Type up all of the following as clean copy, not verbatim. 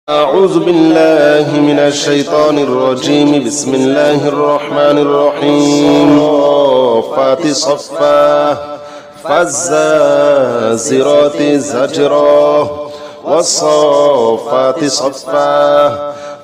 أعوذ بالله من الشيطان الرجيم بسم الله الرحمن الرحيم صفات صفا فالزاجرات زجرا والصفات صفا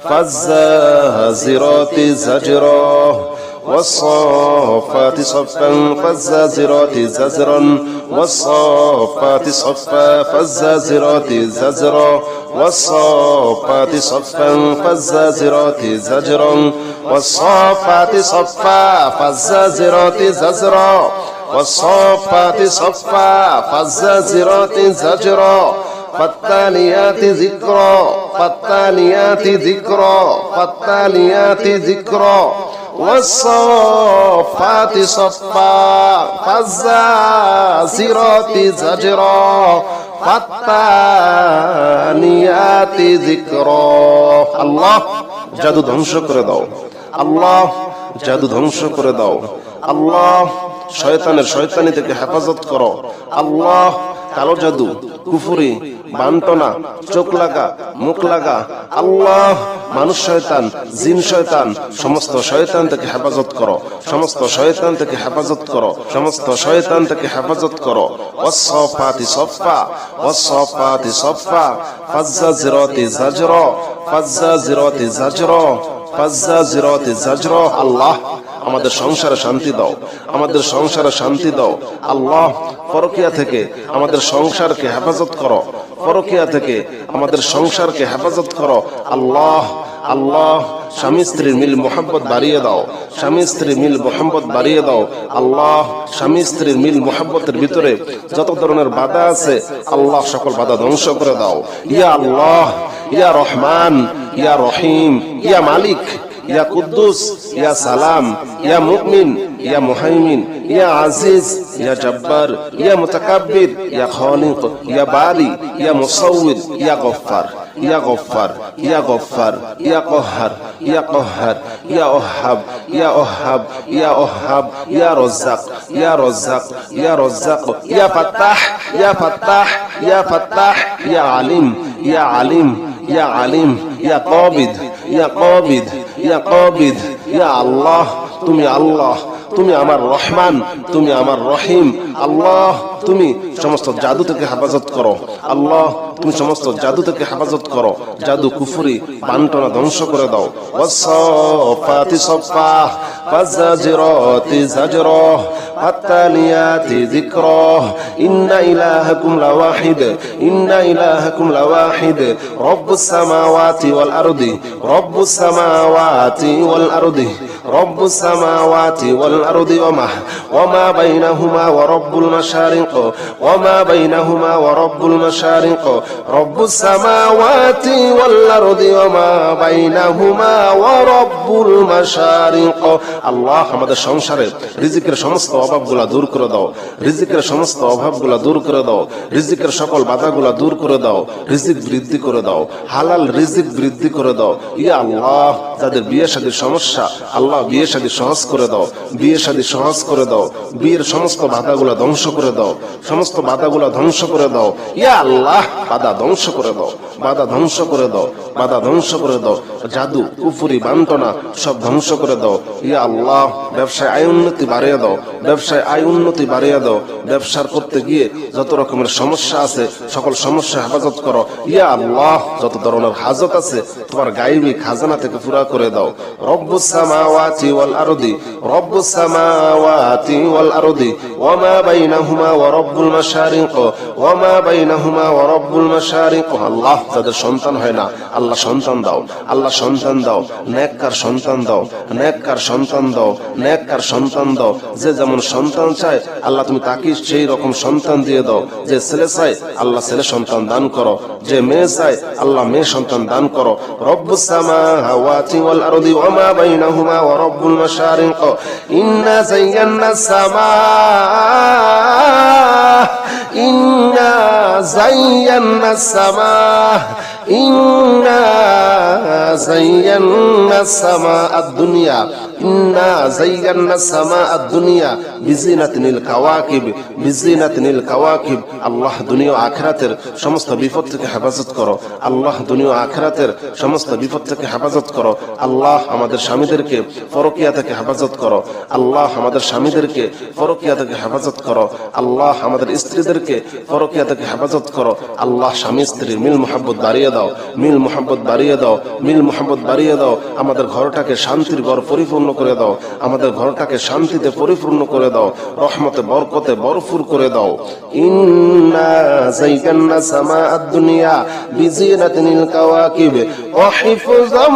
فالزاجرات زجرا والصفات صفا فالزاجرات زجرا والصفات صفا فالزاجرات زجرا والصفات صفا فالزاجرات زجرا والصفات صفا فالزاجرات زجرا والصفات صفا فالزاجرات زجرا فالتاليات ذكرا فالتاليات ذكرا فالتاليات ذكرا والصفات صفا فالزاجرات زجرا فالتاليات ذكرا আল্লাহ জাদু ধ্বংস করে দাও আল্লাহ জাদু ধ্বংস করে দাও আল্লাহ শয়তানি থেকে হেফাজত করো আল্লাহ কালো জাদু কুফরি বান্টনা চোখ লাগা মুখ লাগা আল্লাহ মানুষ শয়তান জিন শয়তান সমস্ত শয়তান থেকে হেফাজত করো সমস্ত শয়তান থেকে হেফাজত করো সমস্ত শয়তান থেকে হেফাজত করো ওয়াসসাফাতি সাফা ওয়াসসাফাতি সাফা ফাজ্জাজিরাতি জাজরা ফাজ্জাজিরাতি জাজরা ফাজ্জাজিরাতি জাজরা আল্লাহ আমাদের সংসারে শান্তি দাও আমাদের সংসারে শান্তি দাও আল্লাহ পরকিয়া থেকে আমাদের সংসারকে হেফাজত করো পরকিয়া থেকে আমাদের সংসারকে হেফাজত করো আল্লাহ আল্লাহ স্বামী স্ত্রীর মিল মোহাব্বত বাড়িয়ে দাও স্বামী স্ত্রীর মিল মোহাব্বত বাড়িয়ে দাও আল্লাহ স্বামী স্ত্রীর মিল মোহাব্বতের ভিতরে যত ধরনের বাধা আছে আল্লাহ সকল বাধা ধ্বংস করে দাও ইয়া আল্লাহ ইয়া রহমান ইয়া রহিম ইয়া মালিক ইয়া কুদ্দুস ইয়া সালাম ইয়া মুমিন ইয়া মুহাইমিন ইয়া আজিজ ইয়া জব্বার ইয়া মুতাকাব্বির ইয়া খালিক ইয়া বারি ইয়া মুসাউওয়ির ইয়া গফফার ইয়া গফফার ইয়া গফফার ইয়া কহ্হার ইয়া কহ্হার ইয়া ওহাব ইয়া ওহাব ইয়া ওহাব ইয়া রাজ্জাক ইয়া রাজ্জাক ইয়া রাজ্জাক ইয়া ফাত্তাহ ইয়া ফাত্তাহ ইয়া ফাত্তাহ ইয়া আলিম ইয়া আলিম ইয়া আলিম ইয়া কাবিদ ইয়া কাবিদ ইয়া কাবিদ ইয়া আল্লাহ তুমি আল্লাহ তুমি আমার রহমান তুমি আমার রহিম আল্লাহ তুমি সমস্ত জাদু থেকে হেফাজত করো আল্লাহ তুমি সমস্ত জাদু থেকে হেফাজত করো জাদু কুফরি বান্টনা ধ্বংস করে দাও ওয়াসসাফাতি সাফা ফাজ্জাজিরাতি জাজরা ফাত্তালিয়াতি যিকরা ইন্না ইলাহাকুম লাওয়াহিদ ইন্না ইলাহাকুম লাওয়াহিদ রব্বুস সামাওয়াতি ওয়াল আরদি রব্বুস সামাওয়াতি ওয়াল আরদি রব্বুস সামাওয়াতি ওয়াল আরদি ওয়ামা বাইনাহুমা ওয়া রব্বুল মাশারিক ওয়ামা বাইনাহুমা ওয়া রব্বুল মাশারিক রব্বুস সামাওয়াতি ওয়াল আরদি ওয়ামা বাইনাহুমা ওয়া রব্বুল মাশারিক আল্লাহ আমাদের সংসারে রিজিকের সমস্ত অভাবগুলো দূর করে দাও রিজিকের সমস্ত অভাবগুলো দূর করে দাও রিজিকের সকল বাধাগুলো দূর করে দাও রিজিক বৃদ্ধি করে দাও হালাল রিজিক বৃদ্ধি করে দাও ইয়া আল্লাহ যাদের বিয়ে শাদীর সমস্যা আল্লাহ বিয়ে শাদী সহজ করে দাও বিয়ে শাদী সহজ করে দাও বিয়ের সমস্ত বাধাগুলো ধ্বংস করে দাও সমস্ত বাধাগুলো ধ্বংস করে দাও ইয়া আল্লাহ বাধা ধ্বংস করে দাও বাধা ধ্বংস করে দাও বাধা ধ্বংস করে দাও জাদু কুফরি বান্টনা সব ধ্বংস করে দাও ইয়া আল্লাহ ব্যবসায় আয় উন্নতি বাড়িয়ে দাও ব্যবসায় আয় উন্নতি বাড়িয়ে দাও ব্যবসার করতে গিয়ে যত রকমের সমস্যা আছে সকল সমস্যা হেফাজত করো ইয়া আল্লাহ যত ধরনের হাজত আছে তোমার গায়েবী খাজানা থেকে পুরা করে দাও রব্বুস সামাওয়াতি ওয়াল আরদি রব্বুস সামাওয়াতি ওয়াল আরদি ওয়ামা বাইনাহুমা ওয়া রব্বুল মাশারিক ওয়ামা বাইনাহুমা ওয়া রব্বুল মাশারিক আল্লাহ যাদের সন্তান হয় না আল্লাহ সন্তান দাও আল্লাহ সন্তান দাও নেককার সন্তান দাও নেককার সন্তান দাও নেককার সন্তান দাও যে যেমন সন্তান চায় আল্লাহ তুমি তাকে সেই রকম সন্তান দিয়ে দাও যে ছেলে চায় আল্লাহ ছেলে সন্তান দান করো যে মেয়ে চায় আল্লাহ মেয়ে সন্তান দান করো রব্বুস সামাওয়াতি ওয়াল আরদি ওয়ামা বাইনাহুমা ওয়া রব্বুল মাশারিক ইন্না যায়্যানাস সামা ইন্না যায়্যানাস সামা ইন্না যায়্যানা সামাআদ দুনিয়া ইন্না যায়্যানা সামাআদ দুনিয়া বিজিনাতিনিল কাওয়াকিব বিজিনাতিনিল কাওয়াকিব। আল্লাহ দুনিয়া ও আখিরাতের সমস্ত বিপদ থেকে হেফাজত করো। আল্লাহ দুনিয়া ও আখিরাতের সমস্ত বিপদ থেকে হেফাজত করো। আল্লাহ আমাদের স্বামীদেরকে পরকিয়া থেকে হেফাজত করো। আল্লাহ আমাদের স্বামীদেরকে পরকিয়া থেকে হেফাজত করো। আল্লাহ আমাদের স্ত্রীদেরকে পরকিয়া থেকে হেফাজত করো। আল্লাহ স্বামী স্ত্রীর মিল মোহাব্বত বাড়িয়ে দাও, মিল মোহাব্বত বাড়িয়ে দাও, মিল মোহাব্বত বাড়িয়ে দাও। আমাদের ঘরটাকে শান্তির ঘর পরিপূর্ণ করে দাও, আমাদের ঘরটাকে শান্তিতে পরিপূর্ণ করে দাও, রহমতে বরকতে ভরপুর করে দাও। ইন্না যায়্যানা সামাআদ দুনিয়া বিজিনাতিনিল কাওয়াকিব ওয়া হিফযাম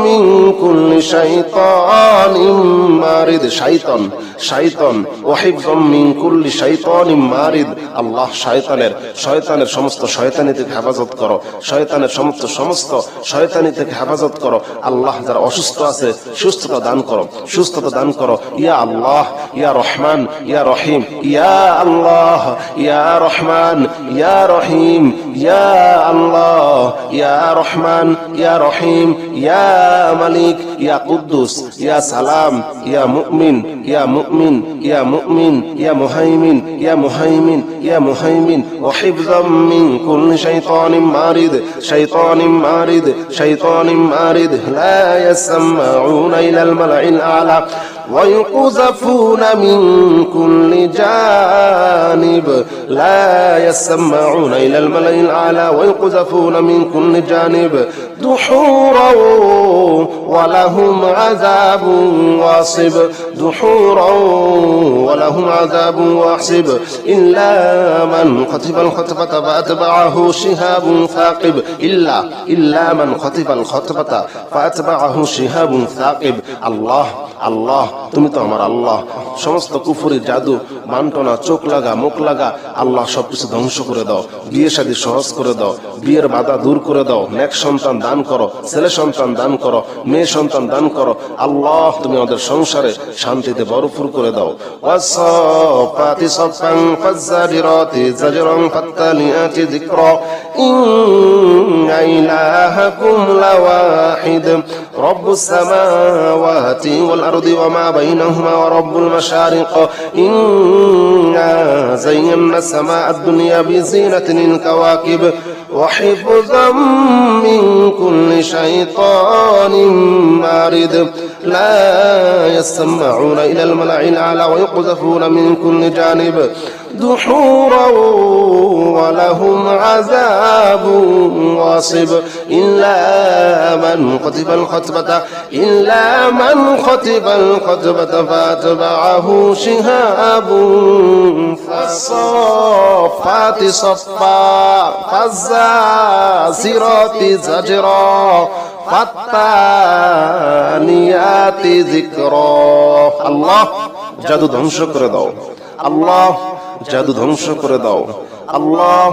মিন কুল্লি শাইতানিম মারিদ। শাইতান শাইতান ওয়া হিফযাম মিন কুল্লি শাইতানিম মারিদ। আল্লাহ শয়তানের সমস্ত শয়তানি থেকে হেফাজত করো, শয়তানের সমস্ত শয়তানি থেকে হেফাজত করো। আল্লাহ যারা অসুস্থ আছে সুস্থতা দান করো, সুস্থতা দান করো। ইয়া আল্লাহ, ইয়া রহমান, ইয়া রহিম, ইয়া আল্লাহ, ইয়া রহমান, ইয়া রহিম, ইয়া আল্লাহ, ইয়া রহমান, ইয়া রহিম, ইয়া মালিক, ইয়া কুদ্দুস, ইয়া সালাম, ইয়া মুমিন, ইয়া মুমিন, ইয়া মুমিন, ইয়া মুহাইমিন, ইয়া মুহাইমিন, ইয়া মুহাইমিন। ওয়া হিফযাম মিন কুল্লি শাইতানিম মারিদ, শাইতানিম মারিদ, শাইতানিম মারিদ। লা ইয়াসমাউনা ইলাল মালাইল আ'লা ويقذفون من كل جانب لا يسمعون إلى الملأ الأعلى ويقذفون من كل جانب دحورا ولهم عذاب واصب دحورا ولهم عذاب واصب إلا من خطف الخطفة فأتبعه شهاب ثاقب إلا من خطف الخطفة فأتبعه شهاب ثاقب। আল্লাহ আল্লাহ তুমি তো আমার আল্লাহ। সমস্ত কুফরি জাদু বান্টনা চোখ লাগা মুখ লাগা আল্লাহ সবকিছু ধ্বংস করে দাও। বিয়ে শাদী সহজ করে দাও, বিয়ের বাধা দূর করে দাও। নেক সন্তান দান করো, ছেলে সন্তান দান করো, মেয়ে সন্তান দান করো। আল্লাহ তুমি আমাদের সংসারে শান্তিতে ভরপুর করে দাও। ওয়াসফাতি সফান ফাজ্জারিরাতি জাজরান ফাত্তালিয়াতি যিকরা ইন্না ইলাহাকুম লাওয়াহিদ রব্বুস সামাওয়াতি ওয়াল আরদি ওয়া মা বাইনাহুমা ওয়া রব্বুল মাশারিক ইন্না যায়্যানা সামাআদ দুনিয়া বিজিনাতিনিল কাওয়াকিব ওয়া হিফযাম মিন কুল্লি শাইতানিম মারিদ লা ইয়াসমাউনা ইলাল মালাইল আ'লা ওয়া yuqdhafuna min kulli janib دحورا ولهم عذاب واصب إلا من خطف الخطبة فأتبعه شهاب فالصافات صفا فالزاجرات زجرا فالتاليات ذكرا। আল্লাহ জাদু ধ্বংস করে দাও, আল্লাহ জাদু ধ্বংস করে দাও। আল্লাহ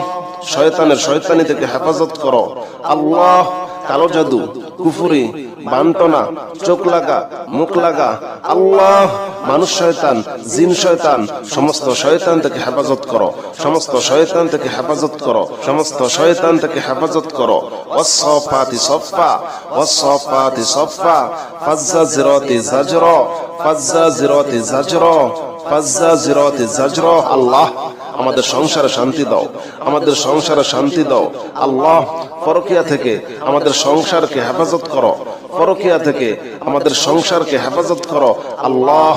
শয়তানের শয়তানি থেকে হেফাজত করো। আল্লাহ কালো জাদু কুফরি বান্টনা চোখ লাগা মুখ লাগা আল্লাহ মানুষ শয়তান জিন শয়তান সমস্ত শয়তান থেকে হেফাজত করো, সমস্ত শয়তান থেকে হেফাজত করো, সমস্ত শয়তান থেকে হেফাজত করো। ওয়াসফাতি সফা ওয়াসফাতি সফা ফাজ্জাজিরাতি জাজরা ফাজ্জাজিরাতি জাজরা ফাজ্জাজিরাতি জাজরা। আল্লাহ আমাদের সংসারে শান্তি দাও, আমাদের সংসারে শান্তি দাও। আল্লাহ পরকিয়া থেকে আমাদের সংসারকে হেফাজত করো, পরকিয়া থেকে আমাদের সংসারকে হেফাজত করো। আল্লাহ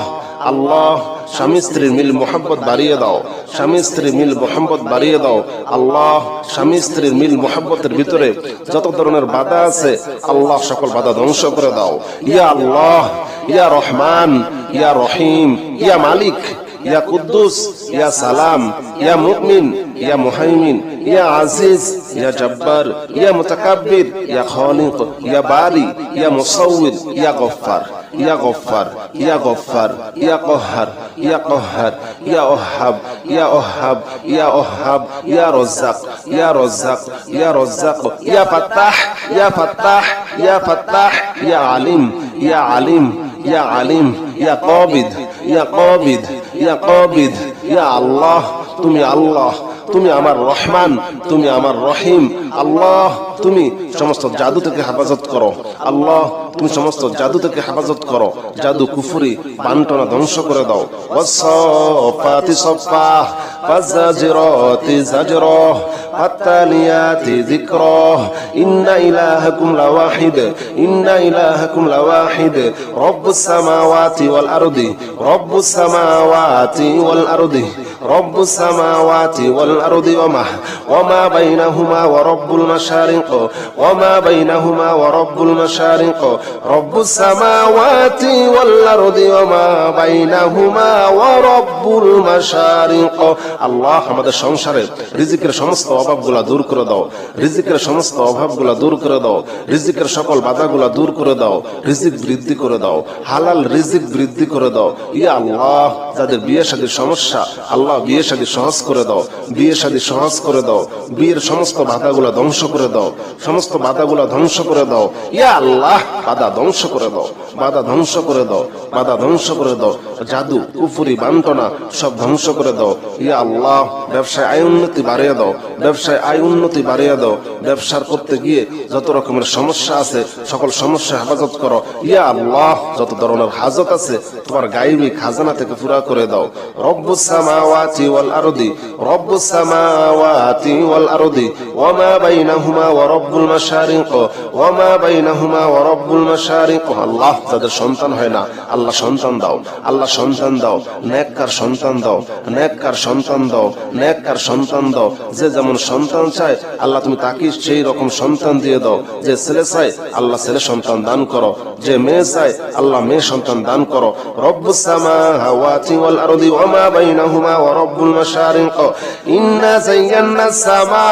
আল্লাহ স্বামী স্ত্রীর মিল মোহাব্বত বাড়িয়ে দাও, স্বামী স্ত্রীর মিল মোহাব্বত বাড়িয়ে দাও। আল্লাহ স্বামী স্ত্রীর মিল মোহাব্বতের ভিতরে যত ধরনের বাধা আছে আল্লাহ সকল বাধা ধ্বংস করে দাও। ইয়া আল্লাহ, ইয়া রহমান, ইয়া রহিম, ইয়া মালিক, ইয়া কুদ্দুস, ইয়া সালাম, ইয়া মুমিন, ইয়া মুহাইমিন, ইয়া আজিজ, ইয়া জব্বার, ইয়া মুতাকাব্বির, ইয়া খালিক, ইয়া বারি, ইয়া মুসাউwwir, ইয়া গফফার, ইয়া গফফার, ইয়া গফফার, ইয়া কহ্হার, ইয়া কহ্হার, ইয়া ওহাব, ইয়া ওহাব, ইয়া ওহাব, ইয়া রাজ্জাক, ইয়া রাজ্জাক, ইয়া রাজ্জাক, ইয়া ফাত্তাহ, ইয়া ফাত্তাহ, ইয়া ফাত্তাহ, ইয়া আলিম, ইয়া আলিম, ইয়া আলিম, ইয়া কাবিদ, ইয়া কাবিদ, ইয়া কাবিদ। ইয়া আল্লাহ তুমি আল্লাহ, তুমি আমার রহমান, তুমি আমার রহিম। আল্লাহ তুমি সমস্ত জাদু থেকে হেফাজত করো। আল্লাহ তুমি সমস্ত জাদু থেকে হেফাজত করো। জাদু কুফরি বান্টনা ধ্বংস করে দাও। ওয়াসফাতি সফা ফাজাজিরাতি জাজরা ফাতালিয়াতি যিকরা ইন্না ইলাহাকুম লাওয়াহিদ ইন্না ইলাহাকুম লাওয়াহিদ রব্বুস সামাওয়াতি ওয়াল আরদি রব্বুস সামাওয়াতি ওয়াল আরদি রব্বুস সামাওয়াতি ওয়াল আরদি ওয়ামা বাইনাহুমা ওয়া রব্বুল মাশারিক ওয়ামা বাইনাহুমা ওয়া রব্বুল মাশারিক রব্বুস সামাওয়াতি ওয়াল আরদি ওয়ামা বাইনাহুমা ওয়া রব্বুল মাশারিক। আল্লাহ আমাদের সংসারে রিজিকের সমস্ত অভাবগুলা দূর করে দাও। রিজিকের সমস্ত অভাবগুলা দূর করে দাও। রিজিকের সকল বাধাগুলা দূর করে দাও। রিজিক বৃদ্ধি করে দাও। হালাল রিজিক বৃদ্ধি করে দাও। ইয়া আল্লাহ যাদের বিয়ে শাদীর সমস্যা, আল্লাহ বিয়ে শাদী সহজ করে দাও। বিয়ে শাদী সহজ করে দাও। বিয়ের সমস্ত বাধাগুলা ধ্বংস করে দাও। সমস্ত বাধাগুলা ধ্বংস করে দাও। ইয়া আল্লাহ বাধা ধ্বংস করে দাও। বাধা ধ্বংস করে দাও। বাধা ধ্বংস করে দাও। জাদু কুফরি বান্টনা সব ধ্বংস করে দাও। ইয়া আল্লাহ ব্যবসায় আয় উন্নতি বাড়িয়ে দাও। ব্যবসায় আয় উন্নতি বাড়িয়ে দাও। ব্যবসার করতে গিয়ে যত রকমের সমস্যা আছে সকল সমস্যা হেফাজত করো। ইয়া আল্লাহ যত ধরনের হাজত আছে তোমার গায়বী খাজানা থেকে পুরা করে দাও। রব্বুস সামাওয়াতি ওয়াল আরদি রব্বুস সামাওয়াতি ওয়াল আরদি ওয়ামা বাইনাহুমা ওয়া রব্বুল মাশারিক ওয়ামা বাইনাহুমা ওয়া রব্বুল মাশারিক। আল্লাহ যাদের সন্তান হয় না আল্লাহ সন্তান দাও। আল্লাহ সন্তান দাও। নেককার সন্তান দাও। নেককার সন্তান দাও। নেককার সন্তান দাও। যে যেমন সন্তান চায় আল্লাহ তুমি তাকে সেই রকম সন্তান দিয়ে দাও। যে ছেলে চায় আল্লাহ ছেলে সন্তান দান করো। যে মেয়ে চায় আল্লাহ মেয়ে সন্তান দান করো। রব্বুস সামাওয়াতি ওয়াল আরদি ওয়ামা বাইনাহুমা ওয়া রব্বুল মাশারিক ইন্না যায়্যানাস সামা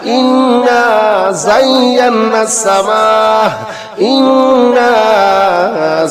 ইন্না যায়্যানাস সামা ইন্না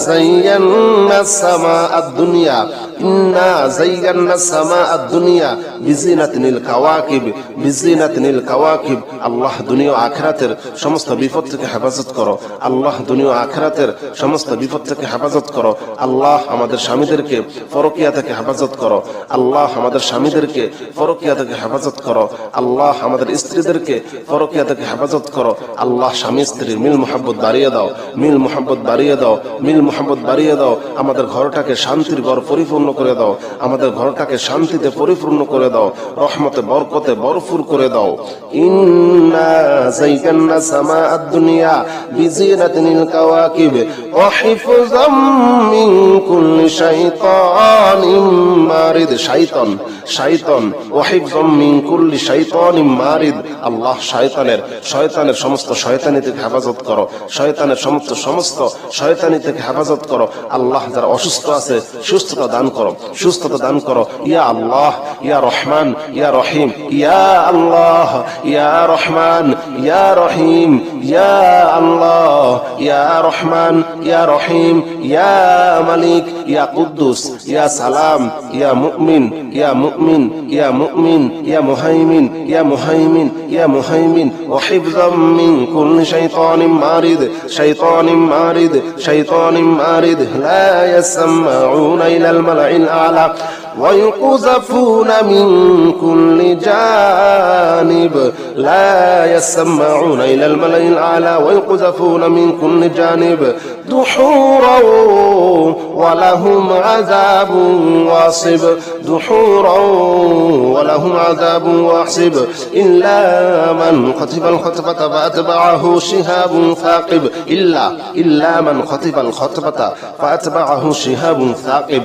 যায়্যানাস সামা আদ-দুনিয়া ইন্না যায়্যানাস সামা আদ-দুনিয়া বিজিনাতিনিল কাওয়াকিব বিজিনাতিনিল কাওয়াকিব। আল্লাহ দুনিয়া ও আখিরাতের সমস্ত বিপদ থেকে হেফাজত করো। আল্লাহ দুনিয়া ও আখিরাতের সমস্ত বিপদ থেকে হেফাজত করো। আল্লাহ আমাদের স্বামীদেরকে পরকিয়া থেকে হেফাজত করো। আল্লাহ আমাদের স্বামীদেরকে পরকিয়া থেকে হেফাজত করো। আল্লাহ আমাদের স্ত্রীদেরকে পরকিয়া থেকে হেফাজত করো। আল্লাহ স্বামী স্ত্রীর মিল মুহাব্বত বাড়িয়ে দাও। মিল মুহাব্বত বাড়িয়ে দাও। মিল মুহাব্বত বাড়িয়ে দাও। আমাদের ঘরটাকে শান্তির ঘর পরিপূর্ণ করে দাও। আমাদের ঘরটাকে শান্তিতে পরিপূর্ণ করে দাও। রহমতে বরকতে ভরপুর করে দাও। ইন্না যায়্যানা সামা আদ-দুনিয়া বিজিনাতিনিল কাওয়াকিব ওয়া হিফযাম মিন কুল্লি শাইতানিম মারিদ। শাইতান শাইতান ওয়া হিফযাম মিন কুল্লি শাইতানিম মারিদ। আল্লাহ শয়তানের সমস্ত শয়তানি থেকে হেফাজত করো। শয়তানের সমস্ত শয়তানি থেকে হেফাজত করো। আল্লাহ যারা অসুস্থ আছে সুস্থতা দান করো। সুস্থতা দান করো। ইয়া আল্লাহ ইয়া রহমান ইয়া রহিম ইয়া আল্লাহ ইয়া রহমান ইয়া রহিম ইয়া আল্লাহ ইয়া রহমান ইয়া রহিম ইয়া মালিক ইয়া কুদ্দুস ইয়া সালাম ইয়া মুমিন ইয়া মুমিন ইয়া মুমিন ইয়া মুহাইমিন ইয়া মুহাইমিন ইয়া মুহাইমিন ওয়া হিফযাম মিন কুল্লি শাইতানিম মারিদ শাইতানিম মারিদ শাইতানিম মারিদ লা ইয়াসমাউনা ইলাল মালাইল আ'লা ويقذفون من كل جانب لا يسمعون إلى الملأ الأعلى ويقذفون من كل جانب دحورا ولهم عذاب واصب دحورا ولهم عذاب واصب إلا من خطف الخطفة فأتبعه شهاب ثاقب إلا من خطف الخطفة فأتبعه شهاب ثاقب।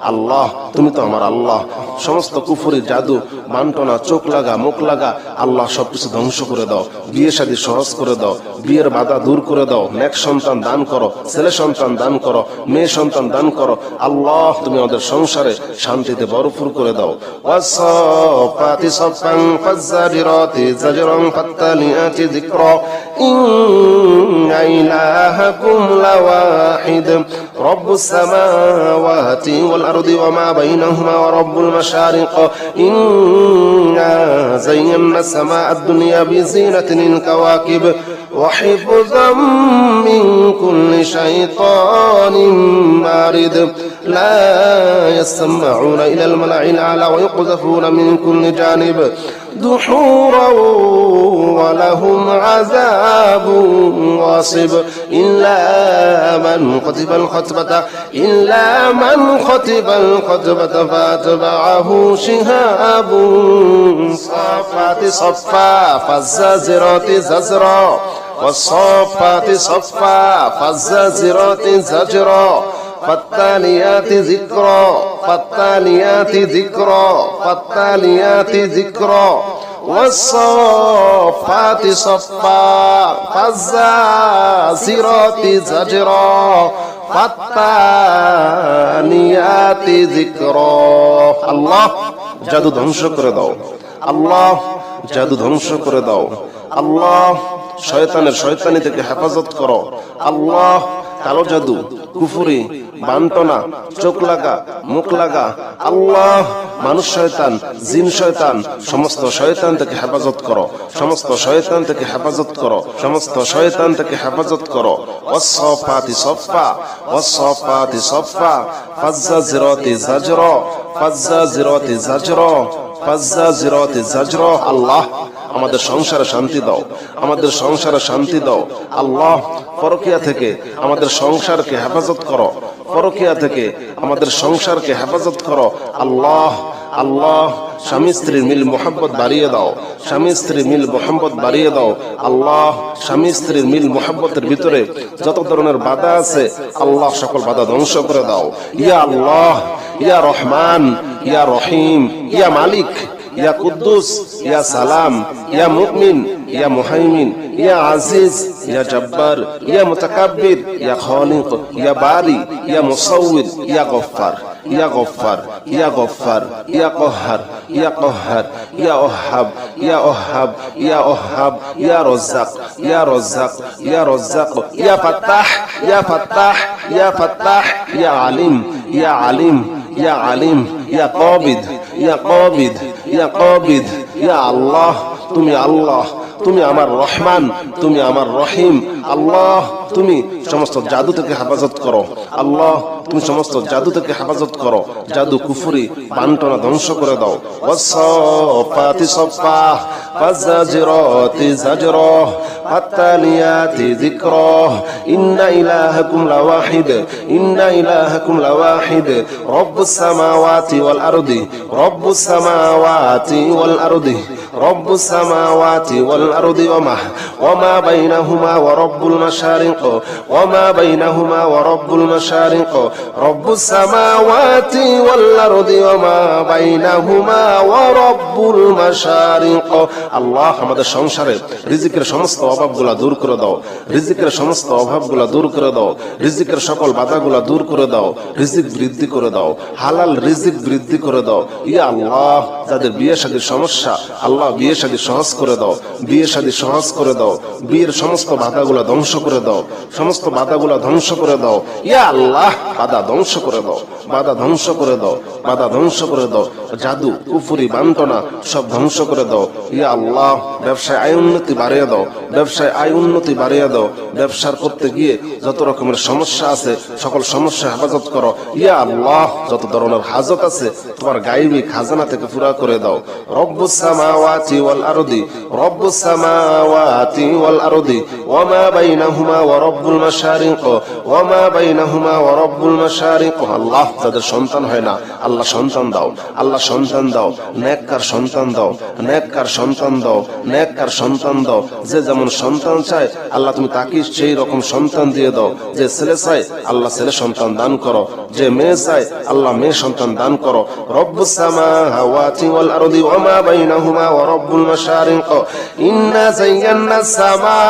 আল্লাহ তুমি তো আমার আল্লাহ। সমস্ত কুফরি জাদু বান্টনা চোখ লাগা মুখ লাগা আল্লাহ সবকিছু ধ্বংস করে দাও। বিয়ে শাদী সহজ করে দাও। বিয়ের বাধা দূর করে দাও। নেক সন্তান দান করো। ছেলে সন্তান দান করো। মেয়ে সন্তান দান করো। আল্লাহ তুমি আমাদের সংসারে শান্তিতে ভরপুর করে দাও। ওয়াসফাতি সফান ফাজাজিরাতি জাজরান ফাতালিয়াতি যিকরা ইন্না ইলাহাকুম লাওয়াহিদ রব্বুস সামাওয়াতি ওয়াল আরদি ওয়ামা বাইনাহুমা ওয়া রব্বুল মাশারিক ইন্না যায়্যানাস সামা আদ-দুনিয়া বিজিনাতিনিল কাওয়াকিব وحفظا من كل شيطان مارد لا يسمعون إلى الملأ الأعلى ويقذفون من كل جانب دحورا ولهم عذاب واصب إلا من خطف الخطبة فأتبعه شهاب صافات صفا فالزاجرات زجرا والصافات صفا فالزاجرات زجرا فالتاليات ذكرا والصافات صفا فالزاجرات زجرا فالتاليات ذكرا আল্লাহ জাদু ধ্বংস করে দাও আল্লাহ জাদু ধ্বংস করে দাও আল্লাহ শয়তানি থেকে হেফাজত করো আল্লাহ কালো জাদু কুফরি বান্টনা চোখ লাগা মুখ লাগা আল্লাহ মানুষ শয়তান জিন শয়তান সমস্ত শয়তান থেকে হেফাজত করো সমস্ত শয়তান থেকে হেফাজত করো সমস্ত শয়তান থেকে হেফাজত করো ওয়াসসাফাতি সফা ওয়াসসাফাতি সফা ফাজ্জাজিরাতি জাজরা ফাজ্জাজিরাতি জাজরা ফাজ্জাজিরাতি জাজরা আল্লাহ আমাদের সংসারে শান্তি দাও আমাদের সংসারে শান্তি দাও আল্লাহ পরকিয়া থেকে আমাদের সংসারকে হেফাজত করো পরকিয়া থেকে আমাদের সংসারকে হেফাজত করো আল্লাহ আল্লাহ স্বামী স্ত্রীর মিল মোহাব্বত বাড়িয়ে দাও স্বামী স্ত্রীর মিল মোহাব্বত বাড়িয়ে দাও আল্লাহ স্বামী স্ত্রীর মিল মোহাব্বতের ভিতরে যত ধরনের বাধা আছে আল্লাহ সকল বাধা ধ্বংস করে দাও ইয়া আল্লাহ ইয়া রহমান ইয়া রহিম ইয়া মালিক يا قدوس يا سلام يا مؤمن يا مهيمن يا عزيز يا جبار يا متكبر يا خالق يا باري يا مصور يا غفار يا غفار يا غفار يا قهار يا قهار يا وهاب يا وهاب يا وهاب يا رزاق يا رزاق يا رزاق يا فتاح يا فتاح يا فتاح يا عليم يا عليم يا عليم يا قابض يا قابض ইয়া কাবিদ ইয়া আল্লাহ তুমি আল্লাহ তুমি আমার রহমান তুমি আমার রহিম আল্লাহ তুমি সমস্ত জাদু থেকে হেফাজত করো আল্লাহ তুমি সমস্ত জাদু থেকে হেফাজত করো জাদু কুফরি বান্টনা ধ্বংস করে দাও ওয়াসসাফাতি সফা ফাজ্জাজিরাতি জাজরা ফাত্তালিয়াতি যিকরা ইন্না ইলাহাকুম লাওয়াহিদ ইন্না ইলাহাকুম লাওয়াহিদ রব্বুস সামাওয়াতি ওয়াল আরদি রব্বুস সামাওয়াতি ওয়াল আরদি রব্বুস সামাওয়াতি ওয়াল আরদি ওয়ামা বাইনাহুমা ওয়া রব্বুল মাশারিক ওয়ামা বাইনাহুমা ওয়া রব্বুল মাশারিক রব্বুস সামাওয়াতি ওয়াল আরদি ওয়ামা বাইনাহুমা ওয়া রব্বুল মাশারিক আল্লাহ আমাদের সংসারে রিজিকের সমস্ত অভাবগুলো দূর করে দাও রিজিকের সমস্ত অভাবগুলো দূর করে দাও রিজিকের সকল বাধাগুলো দূর করে দাও রিজিক বৃদ্ধি করে দাও হালাল রিজিক বৃদ্ধি করে দাও ইয়া আল্লাহ যাদের বিয়ে শাদীর সমস্যা আল্লাহ বিয়ে শাদী সহজ করে দাও বিয়ে শাদী সহজ করে দাও বিয়ের সমস্ত বাধাগুলো ধ্বংস করে দাও সমস্ত বাধাগুলো ধ্বংস করে দাও ইয়া আল্লাহ বাধা ধ্বংস করে দাও বাধা ধ্বংস করে দাও বাধা ধ্বংস করে দাও জাদু কুফরি বান্টনা সব ধ্বংস করে দাও ইয়া আল্লাহ ব্যবসায় আয় উন্নতি বাড়িয়ে দাও ব্যবসায় আয় উন্নতি বাড়িয়ে দাও ব্যবসার করতে গিয়ে যত রকমের সমস্যা আছে সকল সমস্যা হেফাজত করো ইয়া আল্লাহ যত ধরনের হাজত আছে তোমার গায়বী খাজানা থেকে পুরা করে দাও রব্বুস সামাওয়াতি ওয়াল আরদি রব্বুস সামাওয়াতি ওয়াল আরদি ওয়ামা বাইনাহুমা ওয়া রব্বুল মাশারিক ওয়ামা বাইনাহুমা ওয়া রব্বুল মাশারিক আল্লাহ যাদের সন্তান হয় না আল্লাহ সন্তান দাও আল্লাহ সন্তান দাও নেককার সন্তান দাও নেককার সন্তান দাও নেককার সন্তান দাও যে যেমন সন্তান চায় আল্লাহ তুমি তাকে সেই রকম সন্তান দিয়ে দাও যে ছেলে চায় আল্লাহ ছেলে সন্তান দান করো যে মেয়ে চায় আল্লাহ মেয়ে সন্তান দান করো রব্বুস সামাওয়াতি ওয়াল আরদি ওয়ামা বাইনাহুমা ওয়া রব্বুল মাশারিক ইন্না যায়্যানাস সামা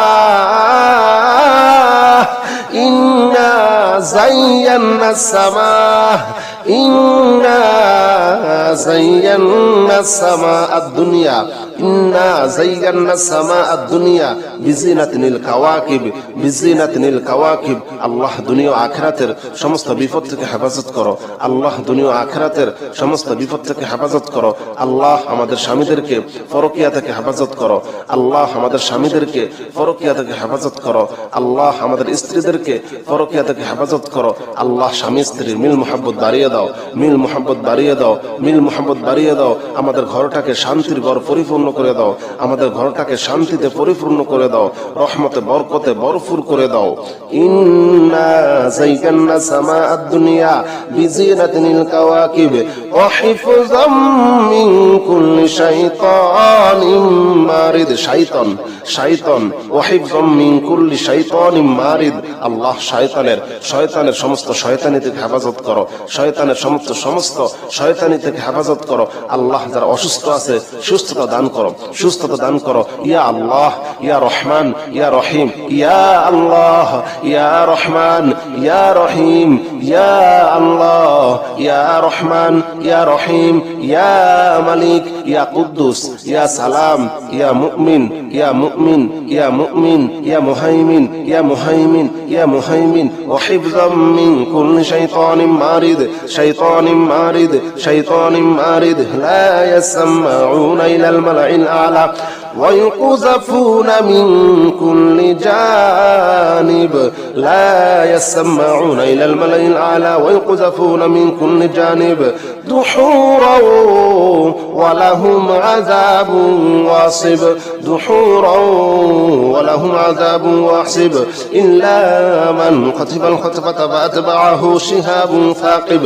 ইন্না যায়্যানাস সামা ইন্না যায়্যানাস সামাআদ দুনিয়া ইন্না যায়্যানাস সামাআদ দুনিয়া বিজিনাতিনিল কাওয়াকিব বিজিনাতিনিল কাওয়াকিব। আল্লাহ দুনিয়া ও আখিরাতের সমস্ত বিপদ থেকে হেফাজত করো। আল্লাহ দুনিয়া ও আখিরাতের সমস্ত বিপদ থেকে হেফাজত করো। আল্লাহ আমাদের স্বামীদেরকে পরকিয়া থেকে হেফাজত করো। আল্লাহ আমাদের স্বামীদেরকে পরকিয়া থেকে হেফাজত করো। আল্লাহ আমাদের স্ত্রীদেরকে পরকিয়া থেকে হেফাজত করো। আল্লাহ স্বামী স্ত্রীর মিল মোহাব্বত বাড়িয়ে দাও, মিল মোহাব্বত বাড়িয়ে দাও, মিল মোহাব্বত বাড়িয়ে দাও। আমাদের ঘরটাকে শান্তির ঘর পরিপূর্ণ করে দাও। আমাদের ঘরটাকে শান্তিতে পরিপূর্ণ করে দাও। রহমতে বরকতে ভরপুর করে দাও। ইন্না যায়্যানা সামাআদ দুনিয়া বিজিনাতিনিল কাওয়াকিব ওয়া হিফযাম মিন কুল্লি শাইতানিম মারিদ। শাইতান শাইতান ওয়া হিফযাম মিন কুল্লি শাইতানিম মারিদ। আল্লাহ শয়তানের সমস্ত শয়তানি থেকে হেফাজত করো। শয়তানের সমস্ত শয়তানি থেকে হেফাজত করো। আল্লাহ যারা অসুস্থ আছে সুস্থতা দান করো, সুস্থতা দান করো। ইয়া আল্লাহ ইয়া রহমান ইয়া রহিম, ইয়া আল্লাহ ইয়া রহমান ইয়া রহিম, ইয়া আল্লাহ ইয়া রহমান ইয়া রহিম, ইয়া মালিক ইয়া কুদ্দুস ইয়া সালাম ইয়া মুমিন ইয়া মুমিন ইয়া মুমিন ইয়া মুহাইমিন ইয়া মুহাইমিন ইয়া মুহাইমিন ওয়া হিফযাম মিন কুল্লি শাইতানিম মারিদ শাইতানিম মারিদ শাইতানিম মারিদ লা ইয়াসমাউনা ইলাল মালাইল আলা ويقذفون من كل جانب لا يسمعون إلى الملأ الأعلى ويقذفون من كل جانب دحورا ولهم عذاب واصب دحورا ولهم عذاب واصب إلا من خطف الخطفة فأتبعه شهاب ثاقب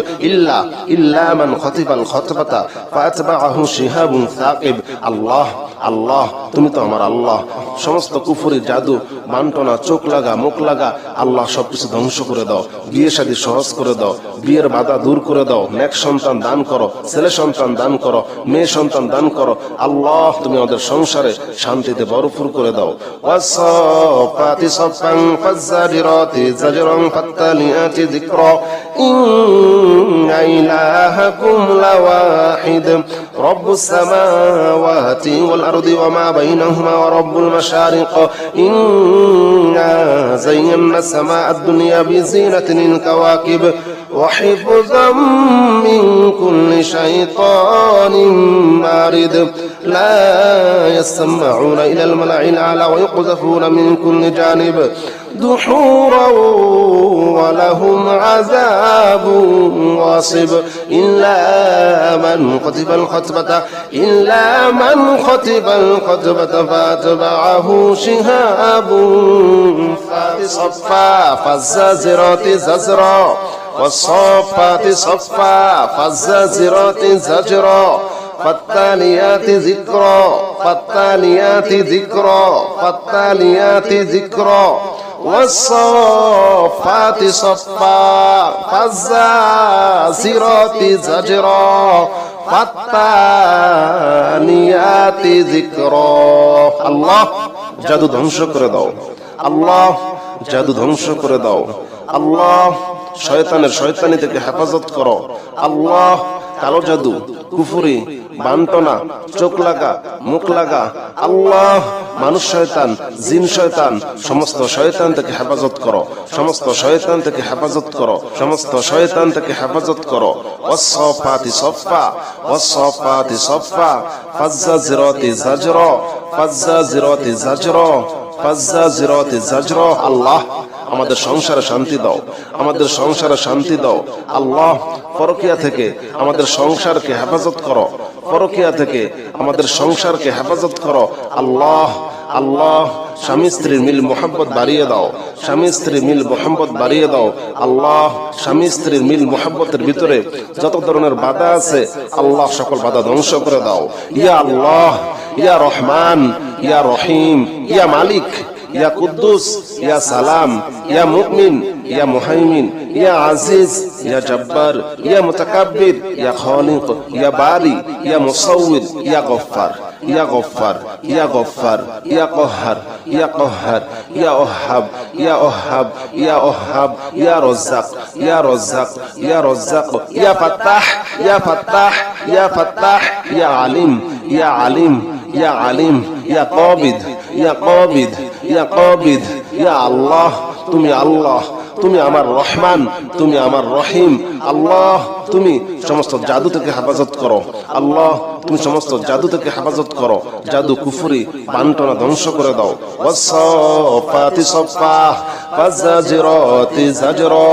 إلا من خطف الخطفة فأتبعه شهاب ثاقب। আল্লাহ আল্লাহ তুমি তো আমার আল্লাহ। সমস্ত কুফরি জাদু বান্টনা চোখ লাগা মুখ লাগা আল্লাহ সবকিছু ধ্বংস করে দাও। বিয়ে শাদী সহজ করে দাও, বিয়ের বাধা দূর করে দাও। নেক সন্তান দান করো, ছেলে সন্তান দান করো, মেয়ে সন্তান দান করো। আল্লাহ তুমি আমাদের সংসারে শান্তিতে ভরপুর করে দাও। ওয়াসফাতি সফান ফাজ্জারিরাতি জাজরান ফাত্তালিয়াতি যিকরা ইন্না ইলাহাকুম লাওয়াহিদ রব্বুস সামাওয়াতি ওয়াল আরদি ওয়া মা বাইনাহুমা ওয়া রব্বুল মাশারিক ইন্না যায়্যানা সামাআদ দুনিয়া বিজিনাতিনিল কাওয়াকিব وحفظا من كل شيطان مارد لا يسمعون إلى الملأ الأعلى ويقذفون من كل جانب دحورا ولهم عذاب واصب إلا من خطف الخطبة فأتبعه شهاب صفا فالزاجرات زجرا والصافات صفا فالزاجرات زجرا فالتاليات ذكرا والصافات صفا فالزاجرات زجرا فالتاليات ذكرا। আল্লাহ জাদু ধ্বংস করে দাও। আল্লাহ জাদু ধ্বংস করে দাও। আল্লাহ শয়তানি থেকে হেফাজত করো। আল্লাহ কালো জাদু কুফরি বান্টনা চোখ লাগা মুখ লাগা আল্লাহ মানুষ শয়তান জিন শয়তান সমস্ত শয়তান থেকে হেফাজত করো। সমস্ত শয়তান থেকে হেফাজত করো। সমস্ত শয়তান থেকে হেফাজত করো। ওয়াসফাতি সফা ওয়াসফাতি সফা ফাজ্জাজিরাতি জাজরা ফাজ্জাজিরাতি জাজরা ফাজ্জাজিরাতি জাজরা। আল্লাহ আমাদের সংসারে শান্তি দাও, আমাদের সংসারে শান্তি দাও। আল্লাহ পরকিয়া থেকে আমাদের সংসারকে হেফাজত করো। পরকিয়া থেকে আমাদের সংসারকে হেফাজত করো। আল্লাহ আল্লাহ স্বামী স্ত্রীর মিল মোহাব্বত বাড়িয়ে দাও। স্বামী স্ত্রীর মিল মোহাব্বত বাড়িয়ে দাও। আল্লাহ স্বামী স্ত্রীর মিল মোহাব্বতের ভিতরে যত ধরনের বাধা আছে আল্লাহ সকল বাধা ধ্বংস করে দাও। ইয়া আল্লাহ ইয়া রহমান ইয়া রহিম ইয়া মালিক ইয়া কুদ্দুস, ইয়া সালাম, ইয়া মুমিন, ইয়া মুহাইমিন, ইয়া আজিজ, ইয়া জব্বার, ইয়া মুতাকাব্বির, ইয়া খালিক, ইয়া বারি, ইয়া মুসাউবির, ইয়া গফফার, ইয়া গফফার, ইয়া গফফার, ইয়া কহ্হার, ইয়া কহ্হার, ইয়া ওহাব, ইয়া ওহাব, ইয়া ওহাব, ইয়া রাজ্জাক, ইয়া রাজ্জাক, ইয়া রাজ্জাক, ইয়া ফাত্তাহ, ইয়া ফাত্তাহ, ইয়া ফাত্তাহ, ইয়া আলিম, ইয়া আলিম, ইয়া আলিম, ইয়া কাবিদ, ইয়া কাবিদ, ইয়া কাবিদ, ইয়া আল্লাহ, তুমি আল্লাহ, তুমি আমার রহমান, তুমি আমার রহিম। আল্লাহ, তুমি সমস্ত জাদু থেকে হেফাজত করো। আল্লাহ, তুমি সমস্ত জাদু থেকে হেফাজত করো। জাদু, কুফরি, বান্টনা ধ্বংস করে দাও। ওয়াসসাফাতি সাফা, ফাজ্জাজিরাতি জাজরা,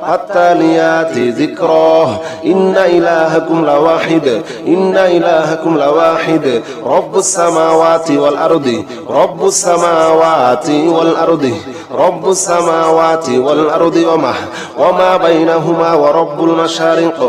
ফাত্তালিয়াতি যিকরা, ইন্না ইলাহাকুম লাওয়াহিদ, ইন্না ইলাহাকুম লাওয়াহিদ, রব্বুস সামাওয়াতি ওয়াল আরদি, রব্বুস সামাওয়াতি ওয়াল আরদি, রব্বুস সামাওয়াতি ওয়াল আরদি ওয়ামা বাইনাহুমা ওয়া রব্বুল মাশারিক,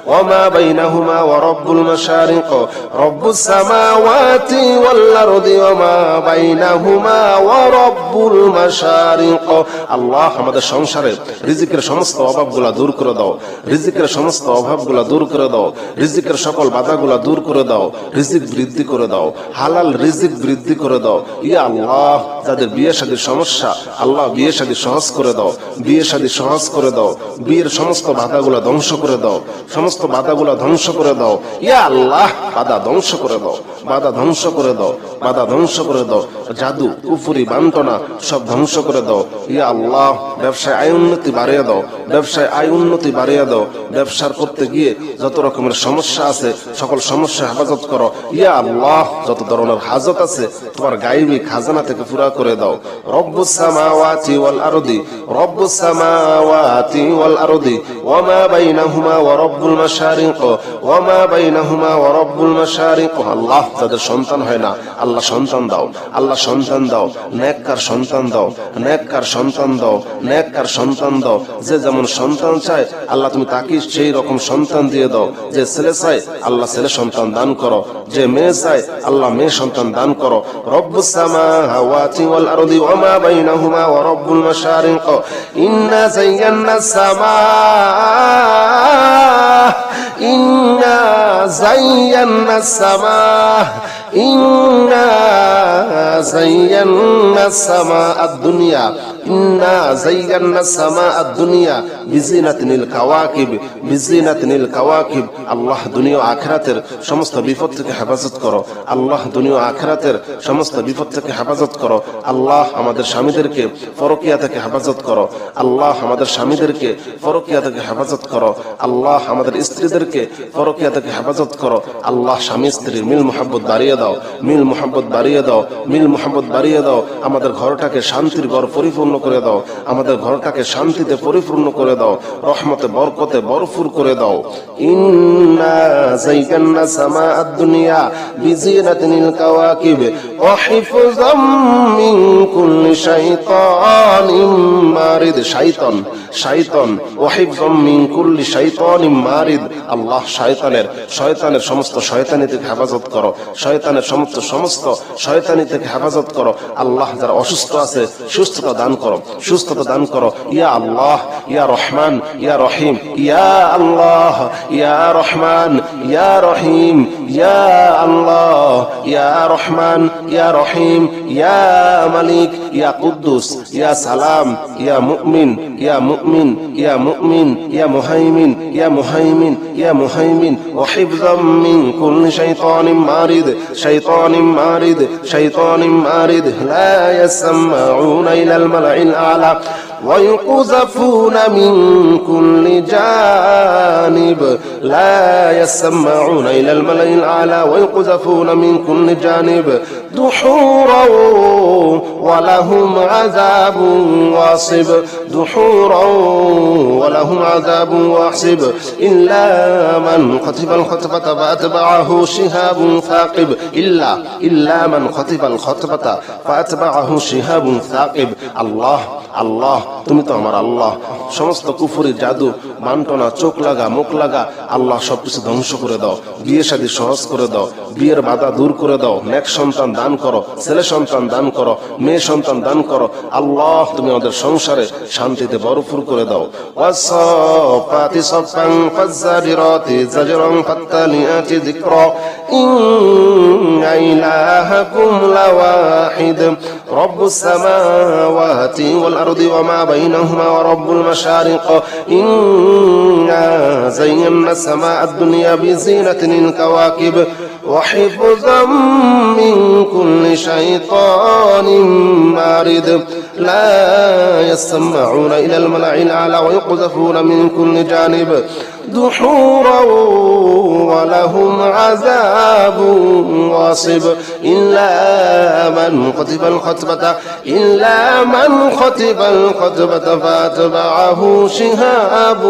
ওয়ামা বাইনাহুমা ওয়া রব্বুল মাশারিক, রব্বুস সামাওয়াতি ওয়াল আরদি ওয়ামা বাইনাহুমা ওয়া রব্বুল মাশারিক। আল্লাহ, আমাদের সংসারে রিজিকের সমস্ত অভাবগুলা দূর করে দাও, রিজিকের সমস্ত অভাবগুলা দূর করে দাও, রিজিকের সকল বাধাগুলা দূর করে দাও, রিজিক বৃদ্ধি করে দাও, হালাল রিজিক বৃদ্ধি করে দাও। ইয়া আল্লাহ, যাদের বিয়ে শাদীর সমস্যা, আল্লাহ বিয়ে শাদী সহজ করে দাও, বিয়ে শাদী সহজ করে দাও, বিয়ের সমস্ত বাধাগুলা ধ্বংস করে দাও, সমস্ত বাধাগুলা ধ্বংস করে দাও। ইয়া আল্লাহ, বাধা ধ্বংস করে দাও, বাধা ধ্বংস করে দাও, বাধা ধ্বংস করে দাও। জাদু, কুফরি, বান্টনা সব ধ্বংস করে দাও। ইয়া আল্লাহ, ব্যবসায় আয় উন্নতি বাড়িয়ে দাও, ব্যবসায় আয় উন্নতি বাড়িয়ে দাও। ব্যবসার করতে গিয়ে যত রকমের সমস্যা আছে, সকল সমস্যা হেফাজত করো। ইয়া আল্লাহ, যত ধরনের হাজত আছে তোমার গায়বী খাজানা থেকে পুরা করে দাও। রব্বুস সামাওয়াতি ওয়াল আরদি, রব্বুস সামাওয়াতি ওয়াল আরদি ওয়ামা বাইনাহুমা ওয়া রব্বুল মাশারিক, ওয়ামা বাইনাহুমা ওয়া রব্বুল মাশারিক। আল্লাহ, যাদের সন্তান হয় না, আল্লাহ সন্তান দাও, আল্লাহ সন্তান দাও, নেককার সন্তান দাও, নেককার সন্তান দাও, নেককার সন্তান দাও। যে যেমন সন্তান চায় আল্লাহ তুমি তাকে সেই রকম সন্তান দিয়ে দাও। যে ছেলে চায় আল্লাহ ছেলে সন্তান দান করো, যে মেয়ে চায় আল্লাহ মেয়ে সন্তান দান করো। রব্বুস সামাওয়াতি ওয়াল আরদি ওয়ামা বাইনাহুমা ওয়া রব্বুল মাশারিক, ইন্না যায়্যানাস সামা, ইন্না যায়্যানাস সামা, ইন্না যায়্যানাস সামা আদ-দুনিয়া, ইন্না যায়্যানাস সামা আদ-দুনিয়া বিজিনাতিনিল কাওয়াকিব, বিজিনাতিনিল কাওয়াকিব। আল্লাহ, দুনিয়া ও আখিরাতের সমস্ত বিপদ থেকে হেফাজত করো। আল্লাহ, দুনিয়া ও আখিরাতের সমস্ত বিপদ থেকে হেফাজত করো। আল্লাহ, আমাদের স্বামীদেরকে পরকিয়া থেকে হেফাজত করো। আল্লাহ, আমাদের স্বামীদেরকে পরকিয়া থেকে হেফাজত করো। আল্লাহ, আমাদের স্ত্রীদেরকে পরকিয়া থেকে হেফাজত করো। আল্লাহ, স্বামী স্ত্রীর মিল মোহাব্বত বাড়িয়ে দাও, মিল মোহাব্বত বাড়িয়ে দাও, মিল মোহাব্বত বাড়িয়ে দাও। আমাদের ঘরটাকে শান্তির ঘর পরিপূর্ণ করে দাও, আমাদের ঘরটাকে শান্তিতে পরিপূর্ণ করে দাও, রহমতে বরকতে ভরপুর করে দাও। ইন্না যায়্যানা সামা আদ-দুনিয়া বিজিনাতিনিল কাওয়াকিব ওয়া হিফযাম মিন কুল্লি শাইতানিম মারিদ, শাইতান, শাইতান, ওয়া হিফযাম মিন কুল্লি শাইতানিম মারিদ। আল্লাহ, শয়তানের সমস্ত শয়তানি থেকে হেফাজত করো, শয়তানের সমস্ত শয়তানি থেকে হেফাজত করো। আল্লাহ, যারা অসুস্থ আছে সুস্থতা দান করো, সুস্থতা দান করো। ইয়া আল্লাহ, ইয়া রহমান, ইয়া রহিম, ইয়া আল্লাহ, ইয়া রহমান, ইয়া রহিম, ইয়া আল্লাহ, ইয়া রহমান, ইয়া রহিম, ইয়া মালিক, ইয়া কুদ্দুস, ইয়া সালাম, ইয়া মুমিন, ইয়া মুমিন, ইয়া মুমিন, ইয়া মুহাইমিন, ইয়া মুহাইমিন, ইয়া মুহাইমিন। ওয়া হিফযাম মিন কুল্লি শাইতানিম মারিদ, শাইতানিম মারিদ, শাইতানিম মারিদ। লা ইয়াসমাউনা ইলাল মালাইল আ'লা ويقذفون من كل جانب، لا يسمعون إلى الملأ الأعلى ويقذفون من كل جانب دحورا ولهم عذاب واصب، دحورا ولهم عذاب واصب، إلا من خطف الخطفة فأتبعه شهاب ثاقب، إلا من خطف الخطفة فأتبعه شهاب ثاقب। আল্লাহ, আল্লাহ, তুমি তো আমার আল্লাহ। সমস্ত কুফরি, জাদু, বান্টনা, চোখ লাগা, মুখ লাগা, আল্লাহ সবকিছু ধ্বংস করে দাও। বিয়ে শাদী সহজ করে দাও, বিয়ের বাধা দূর করে দাও, নেক সন্তান দান করো, ছেলে সন্তান দান করো, মেয়ে সন্তান দান করো। আল্লাহ তুমি আমাদের সংসারে শান্তিতে ভরপুর করে দাও। ওয়াসফাতি সফান ফাজ্জারিরাতি জাজরান ফাত্তালিয়াতি যিকরা ইন্না ইলাহাকুম লাওয়াহিদ রব্বুস সামাওয়াতি ওয়াল আরদি ওয়া মা বাইনাহুমা ওয়া রব্বুল মাশারিক ইন্না যায়্যানাস সামাআদ দুনিয়া বিজিনাতিল কাওয়াকিব وحفظا من كل شيطان مارد لا يسمعون إلى الملأ الأعلى ويقذفون من كل جانب دحورا ولهم عذاب واصب إلا من خطب الخطبة فأتبعه شهاب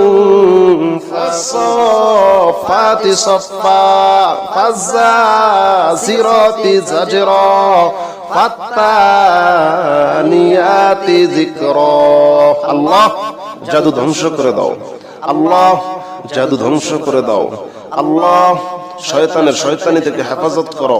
فالصافات صفا فالزاجرات زجرا فالتاليات ذكرا আল্লাহ জাদু ধ্বংস করে দাও, আল্লাহ জাদু ধ্বংস করে দাও, আল্লাহ শয়তানের শয়তানি থেকে হেফাজত করো,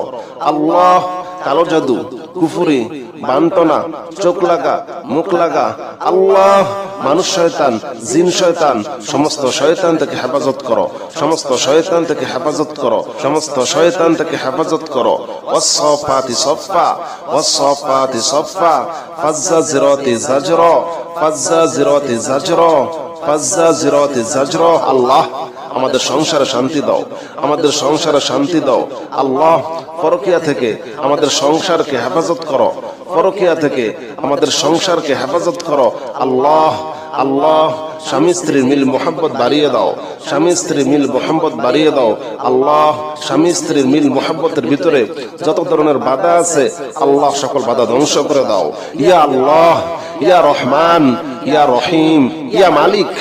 আল্লাহ কালো জাদু, কুফরি, বান্টনা, চোখ লাগা, মুখ লাগা, আল্লাহ মানুষ শয়তান, জিন শয়তান, সমস্ত শয়তান থেকে হেফাজত করো, সমস্ত শয়তান থেকে হেফাজত করো, সমস্ত শয়তান থেকে হেফাজত করো। ওয়াসফাতি সফা ওয়াসফাতি সফা ফাজ্জাজিরাতি জাজরা ফাজ্জাজিরাতি জাজরা ফাজ্জাজিরাতি জাজরা। আল্লাহ আমাদের সংসারে শান্তি দাও, আমাদের সংসারে শান্তি দাও। আল্লাহ পরকিয়া থেকে আমাদের সংসারকে হেফাজত করো, পরকিয়া থেকে আমাদের সংসারকে হেফাজত করো। আল্লাহ আল্লাহ স্বামী স্ত্রীর মিল মোহাম্মত বাড়িয়ে দাও, স্বামী স্ত্রীর মিল মোহাম্মত বাড়িয়ে দাও। আল্লাহ স্বামী স্ত্রীর মিল মোহাম্মতের ভিতরে যত ধরনের বাধা আছে আল্লাহ সকল বাধা ধ্বংস করে দাও। ইয়া আল্লাহ, ইয়া রহমান, ইয়া রহিম, ইয়া মালিক,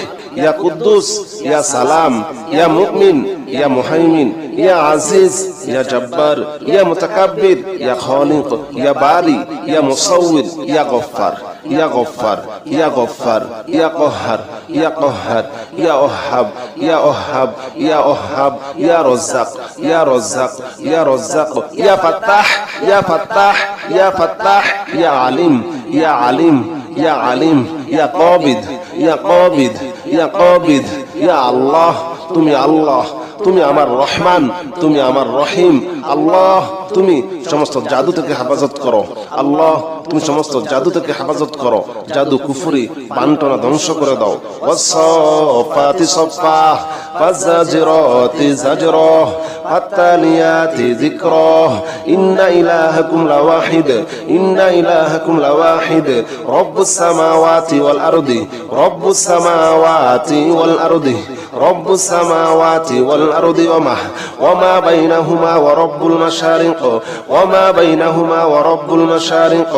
ইয়া কুদ্দুস, ইয়া সালাম, ইয়া মুমিন, ইয়া মুহাইমিন, ইয়া আজিজ, ইয়া জব্বার, ইয়া মুতাকাব্বির, ইয়া খালিক, ইয়া বারি, ইয়া মুসাউwwir, ইয়া গফফার, ইয়া গফফার, ইয়া গফফার, ইয়া কহ্হার, ইয়া কহ্হার, ইয়া ওহাব, ইয়া ওহাব, ইয়া ওহাব, ইয়া রাজ্জাক, ইয়া রাজ্জাক, ইয়া রাজ্জাক, ইয়া ফাত্তাহ, ইয়া ফাত্তাহ, ইয়া ফাত্তাহ, ইয়া আলিম, ইয়া আলিম, ইয়া আলিম, ইয়া কাবিদ, ইয়া কাবিদ, ইয়া কাবিদ। ইয়া আল্লাহ তুমি আল্লাহ, তুমি আমার রহমান, তুমি আমার রহিম। আল্লাহ তুমি সমস্ত জাদু থেকে হেফাজত করো, আল্লাহ তুমি সমস্ত জাদু থেকে হেফাজত করো। জাদু, কুফরি, বান্টনা ধ্বংস করে দাও। ওয়াসফাতি সফা ফাজ্জাজিরাতি জাজরা ফাত্তালিয়াতি যিকরা ইন্না ইলাহাকুম লাওয়াহিদ ইন্না ইলাহাকুম লাওয়াহিদ রব্বুস সামাওয়াতি ওয়াল আরদি রব্বুস সামাওয়াতি ওয়াল আরদি রব্বুস সামাওয়াতি ওয়াল আরদি ওয়া মা বাইনাহুমা ওয়া রব্বুল মাশারিক ওয়া মা বাইনাহুমা ওয়া রব্বুল মাশারিক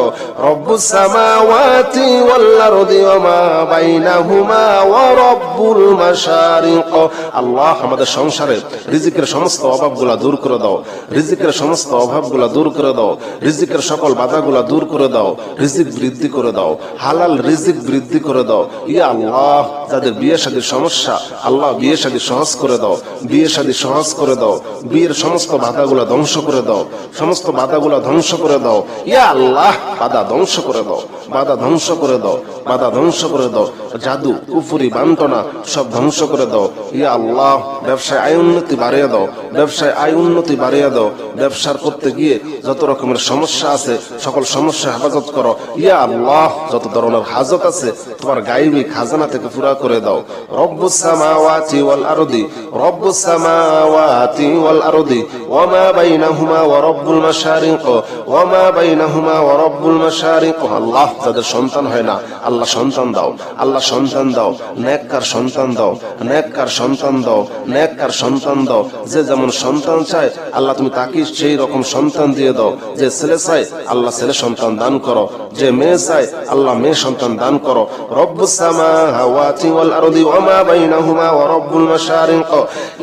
রব্বুস সামাওয়াতি ওয়াল আরদি ওয়া মা বাইনাহুমা ওয়া রব্বুল মাশারিক। আল্লাহ আমাদের সংসারে রিজিকের সমস্ত অভাবগুলা দূর করে দাও, রিজিকের সমস্ত অভাবগুলা দূর করে দাও, রিজিকের সকল বাধাগুলা দূর করে দাও, রিজিক বৃদ্ধি করে দাও, হালাল রিজিক বৃদ্ধি করে দাও। ইয়া আল্লাহ যাদের বিয়ে শাদীর সমস্যা আল্লাহ বিয়ে শাদী সহজ করে দাও, বিয়ে শাদী সহজ করে দাও, বিয়ের সমস্ত বাধাগুলা ধ্বংস করে দাও, সমস্ত বাধাগুলা ধ্বংস করে দাও। ইয়া আল্লাহ বাধা ধ্বংস করে দাও, বাধা ধ্বংস করে দাও, বাধা ধ্বংস করে দাও। জাদু, কুফরি, বান্টনা সব ধ্বংস করে দাও। ইয়া আল্লাহ ব্যবসায় আয় উন্নতি বাড়িয়ে দাও, ব্যবসায় আয় উন্নতি বাড়িয়ে দাও। ব্যবসার করতে গিয়ে যত রকমের সমস্যা আছে সকল সমস্যা হেফাজত করো। ইয়া আল্লাহ যত ধরনের হাজত আছে তোমার গায়বী খাজানা থেকে পুরা করে দাও। রব্বুস সামাওয়াতি ওয়াল আরদি রব্বুস সামাওয়াতি ওয়াল আরদি ওয়া মা বাইনাহুমা ওয়া রব্বুল মাশারিক ওয়া মা বাইনাহুমা ওয়া রব্বুল মাশারিক। আল্লাহ যাদের সন্তান হয় না আল্লাহ সন্তান দাও, আল্লাহ সন্তান দাও, নেককার সন্তান দাও, নেককার সন্তান দাও, নেককার সন্তান দাও। যে যেমন সন্তান চায় আল্লাহ তুমি তাকে সেই রকম সন্তান দিয়ে দাও। যে ছেলে চায় আল্লাহ ছেলে সন্তান দান করো, যে মেয়ে চায় আল্লাহ মেয়ে সন্তান দান করো। রব্বুস সামাওয়াতি ওয়াল আরদি ওয়া মা বাইনাহুমা ওয়া রব্বুল মাশারিক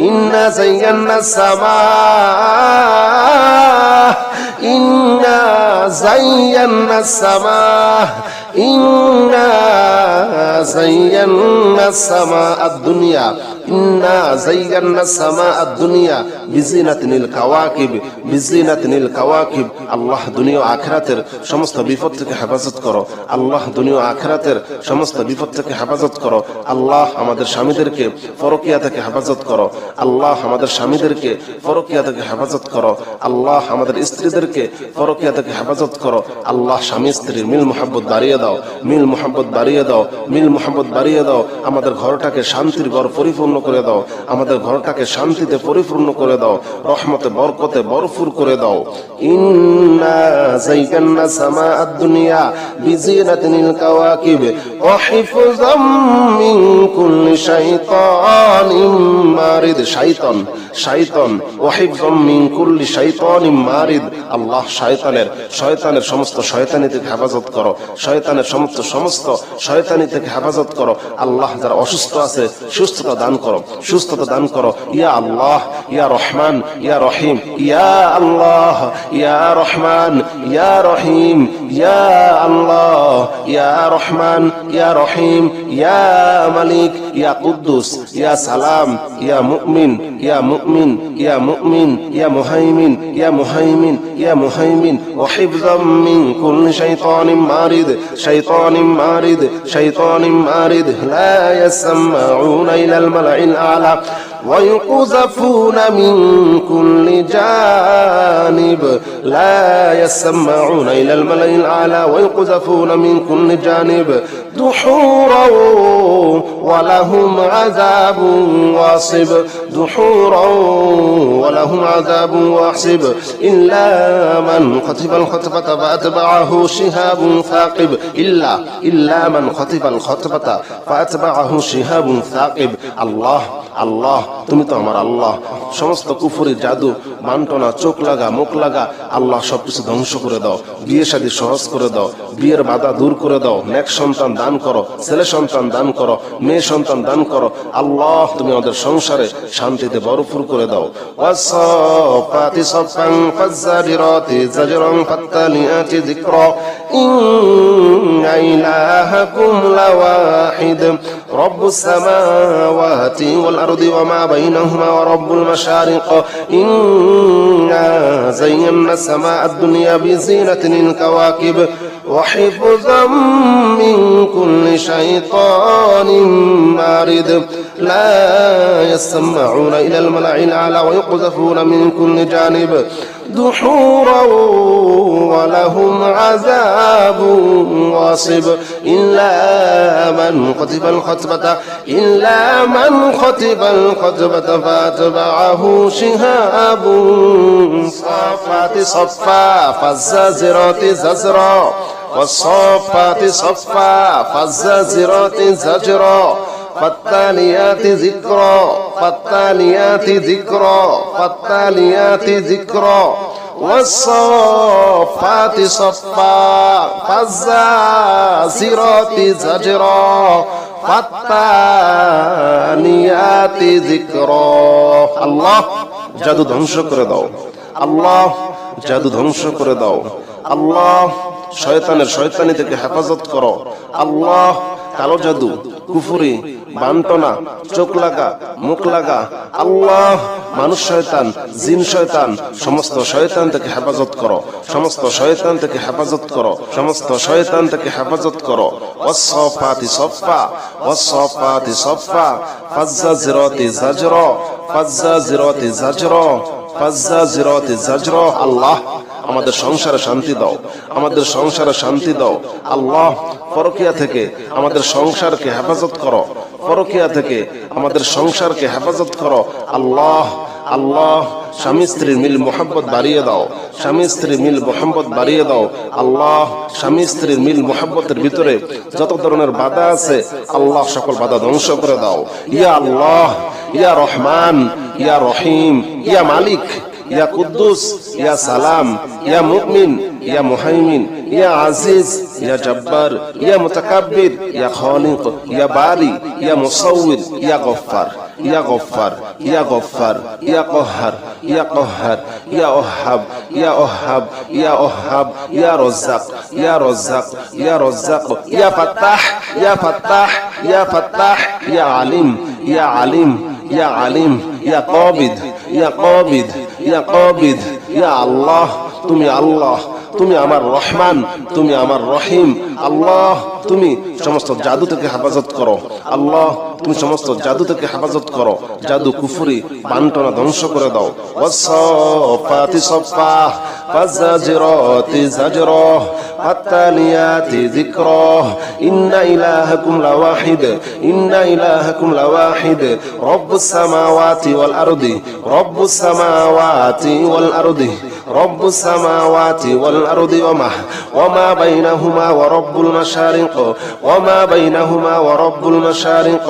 ইন্না যায়্যানাস সামাআ ইন্না যায়্যানাস সামাআ ইন্না যায়্যানা সামাআদ দুনিয়া ইন্না যায়্যানা সামাআদ দুনিয়া বিজিনাতিল কাওয়াকিব বিজিনাতিল কাওয়াকিব। আল্লাহ দুনিয়া ও আখিরাতের সমস্ত বিপদ থেকে হেফাজত করো। আল্লাহ দুনিয়া ও আখিরাতের সমস্ত বিপদ থেকে হেফাজত করো। আল্লাহ আমাদের স্বামীদেরকে পরকিয়া থেকে হেফাজত করো। আল্লাহ আমাদের স্বামীদেরকে পরকিয়া থেকে হেফাজত করো। আল্লাহ আমাদের স্ত্রীদেরকে পরকিয়া থেকে হেফাজত করো। আল্লাহ স্বামী স্ত্রীর মিল মুহাব্বত বাড়িয়ে দাও, মিল মুহাব্বত বাড়িয়ে দাও, মিল মুহাব্বত বাড়িয়ে দাও। আমাদের ঘরটাকে শান্তির ঘর পরিপূর্ণ করে দাও, আমাদের ঘরটাকে শান্তিতে পরিপূর্ণ করে দাও, রহমতে বরকতে ভরপুর করে দাও। ইন্না যায়্যানা সামাআদ দুনিয়া বিজিনাতিল কাওয়াকিব ওয়া হিফযাম মিন কুল্লি শাইতানিম মারিদ। শাইতান শাইতান ওয়া হিফযাম মিন কুল্লি শাইতানিম মারিদ। আল্লাহ শয়তানের সমস্ত শয়তানি থেকে হেফাজত করো, শয়তানের সমস্ত শয়তানি থেকে হেফাজত করো। আল্লাহ যারা অসুস্থ আছে সুস্থতা দান করো, সুস্থতা দান করো। ইয়া আল্লাহ ইয়া রহমান ইয়া রহিম, ইয়া আল্লাহ ইয়া রহমান ইয়া রহিম, ইয়া আল্লাহ ইয়া রহমান ইয়া রহিম, ইয়া মালিক ইয়া কুদ্দুস ইয়া সালাম ইয়া মুমিন ইয়া মুমিন ইয়া মুমিন ইয়া মুহাইমিন ইয়া মুহাইমিন ইয়া মুহাইমিন। ওয়া হিফযাম মিন কুল্লি শাইতানিম মারিদ শাইতানিম মারিদ শাইতানিম মারিদ। লা ইয়াসমাউনা ইলাল মালাইল আ'লা ويقذفون من كل جانب لا يسمعون إلى الملأ الأعلى ويقذفون من كل جانب دحورا ولهم عذاب واصب دحورا ولهم عذاب واصب إلا من خطف الخطفة فأتبعه شهاب ثاقب إلا من خطف الخطفة فأتبعه شهاب ثاقب। আল্লাহ আল্লাহ তুমি তো আমার আল্লাহ। সমস্ত কুফরি জাদু বান্টনা চোখ লাগা মুখ লাগা আল্লাহ সবকিছু ধ্বংস করে দাও। বিয়ে শাদী সহজ করে দাও, বিয়ের বাধা দূর করে দাও। নেক সন্তান দান করো, ছেলে সন্তান দান করো, মেয়ে সন্তান দান করো। আল্লাহ তুমি আমাদের সংসারে শান্তিতে ভরপুর করে দাও। ওয়াসফাতি সফান ফাজ্জারিরাতি জাজরান ফাত্তালিয়াতি যিকরা ইন্না ইলাহাকুম লাওয়াহিদ রব্বুস সামাওয়াতি ওয়াল আরদি ওয়া মা বাইনাহুমা ওয়া রব্বুল মাশারিক ইন্না যায়্যানা সামাআদ দুনিয়া বিজিনাতিল কাওয়াকিব ওয়া হিফযাম মিন কুল্লি শাইতানিম মারিদ লা ইয়াসমাউনা ইলাল মালাইল আ'লা ওয়া yuqdhafuna min kulli janib دحورا ولهم عذاب واصب إلا من خطف الخطبة فأتبعه شهاب صافات صفا فالزاجرات زجرا والصافات صفا فالزاجرات زجرا فالتاليات ذكرا فالتاليات ذكرا فالتاليات ذكرا والصفات صفا فالزاجرات زجرا فالتاليات ذكرا। আল্লাহ জাদু ধ্বংস করে দাও, আল্লাহ জাদু ধ্বংস করে দাও। আল্লাহ শয়তানের শয়তানি থেকে হেফাজত করো। আল্লাহ কালো জাদু কুফরি বান্টনা চোখ লাগা মুখ লাগা আল্লাহ মানুষ শয়তান জিন শয়তান সমস্ত শয়তান থেকে হেফাজত করো, সমস্ত শয়তান থেকে হেফাজত করো, সমস্ত শয়তান থেকে হেফাজত করো। ওয়াসফাতি সফা ওয়াসফাতি সফা ফাজ্জাজিরাতি জাজরা ফাজ্জাজিরাতি জাজরা ফাজ্জাজিরাতি জাজরা। আল্লাহ আমাদের সংসারে শান্তি দাও, আমাদের সংসারে শান্তি দাও। আল্লাহ পরকিয়া থেকে আমাদের সংসারকে হেফাজত করো, পরকিয়া থেকে আমাদের সংসারকে হেফাজত করো। আল্লাহ আল্লাহ স্বামী স্ত্রীর মিল মোহাব্বত বাড়িয়ে দাও, স্বামী স্ত্রীর মিল মোহাব্বত বাড়িয়ে দাও। আল্লাহ স্বামী স্ত্রীর মিল মোহাব্বতের ভিতরে যত ধরনের বাধা আছে আল্লাহ সকল বাধা ধ্বংস করে দাও। ইয়া আল্লাহ ইয়া রহমান ইয়া রহিম ইয়া মালিক ইয়া কুদ্দুস ইয়া সালাম ইয়া মুমিন ইয়া মুহাইমিন ইয়া আজিজ ইয়া জব্বার ইয়া মুতাকাব্বির ইয়া খালিক ইয়া বারি ইয়া মুসাউওয়ির ইয়া গফফার ইয়া গফফার, ইয়া গফফার, ইয়া কহ্হার, ইয়া কহ্হার, ইয়া ওহাব, ইয়া ওহাব, ইয়া ওহাব, ইয়া রজ্জাক, ইয়া রজ্জাক, ইয়া রজ্জাক, ইয়া ফাত্তাহ, ইয়া ফাত্তাহ, ইয়া ফাত্তাহ, ইয়া আলিম, ইয়া আলিম, ইয়া আলিম, ইয়া কাবিদ, ইয়া কাবিদ, ইয়া কাবিদ, ইয়া আল্লাহ, তুমি আল্লাহ, তুমি আমার রহমান, তুমি আমার রহিম। আল্লাহ তুমি সমস্ত জাদু থেকে হেফাজত করো। আল্লাহ তুমি সমস্ত জাদু থেকে হেফাজত করো। জাদু কুফরি বান্টনা ধ্বংস করে দাও। ওয়াসসাফাতি সাফা ফাজাজিরাতি জাজরা ফাতালিয়াতি যিকরা ইন্না ইলাহাকুম লাওয়াহিদ, ইন্না ইলাহাকুম লাওয়াহিদ রব্বুস সামাওয়াতি ওয়াল আরদি, রব্বুস সামাওয়াতি ওয়াল আরদি, রব্বুস সামাওয়াতি ওয়াল আরদি ওয়ামা বাইনাহুমা ওয়া রব্বুল মাশারিক, ওয়ামা বাইনাহুমা ওয়া রব্বুল মাশারিক,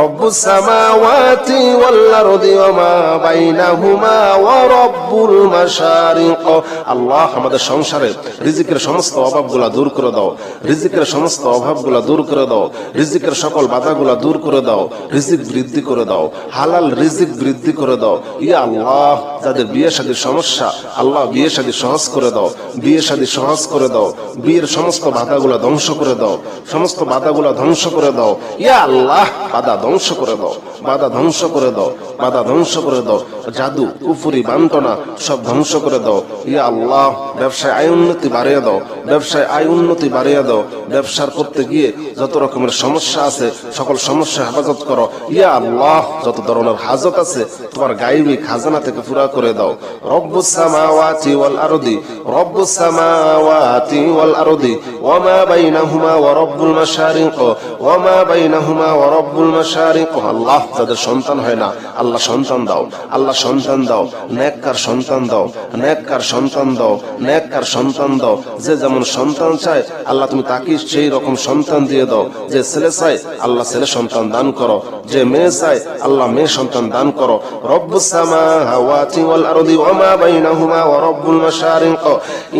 রব্বুস সামাওয়াতি ওয়াল আরদি ওয়ামা বাইনাহুমা ওয়া রব্বুল মাশারিক। আল্লাহ আমাদের সংসারে রিজিকের সমস্ত অভাবগুলা দূর করে দাও, রিজিকের সমস্ত অভাবগুলা দূর করে দাও, রিজিকের সকল বাধাগুলা দূর করে দাও, রিজিক বৃদ্ধি করে দাও, হালাল রিজিক বৃদ্ধি করে দাও। ইয়া আল্লাহ যাদের বিয়ে শাদীর সমস্যা, আল্লাহ বিয়ে শাদী সহজ করে দাও, বিয়ে শাদী সহজ করে দাও, বিয়ের সমস্ত বাধাগুলা ধ্বংস করে দাও, সমস্ত বাধাগুলা ধ্বংস করে দাও। ইয়া আল্লাহ বাধা ধ্বংস করে দাও, বাধা ধ্বংস করে দাও, বাধা ধ্বংস করে দাও, জাদু কুফরি বান্টনা সব ধ্বংস করে দাও। ইয়া আল্লাহ ব্যবসায় আয় উন্নতি বাড়িয়ে দাও, ব্যবসায় আয় উন্নতি বাড়িয়ে দাও। ব্যবসার করতে গিয়ে যত রকমের সমস্যা আছে সকল সমস্যা হেফাজত করো। ইয়া আল্লাহ যত ধরনের হাজত আছে তোমার গায়েবী খাজানা থেকে পুরা করে দাও। রব্বুস সামাওয়াতি ওয়াল আরদি, রব্বুস সামাওয়াতি ওয়াল আরদি ওয়ামা বাইনাহুমা ওয়া রব্বুল মাশারিক, ওয়ামা বাইনাহুমা ওয়া রব্বুল মাশারিক। আল্লাহ যাদের সন্তান হয় না আল্লাহ সন্তান দাও, আল্লাহ সন্তান দাও, নেককার সন্তান দাও, নেককার সন্তান দাও, নেককার সন্তান দাও। যে যেমন সন্তান চায় আল্লাহ তুমি তাকে সেই রকম সন্তান দিয়ে দাও। যে ছেলে চায় আল্লাহ ছেলে সন্তান দান করো, যে মেয়ে চায় আল্লাহ মেয়ে সন্তান দান করো। রব্বুস সামাওয়াতি ওয়াল আরদি ওয়ামা বাইনাহুমা ওয়া রব্বুল মাশারিক।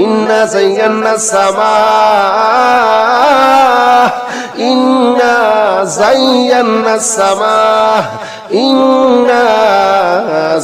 ইন্না যায়্যানাস সামা, ইন্না যায়্যানাস সামা, ইন্না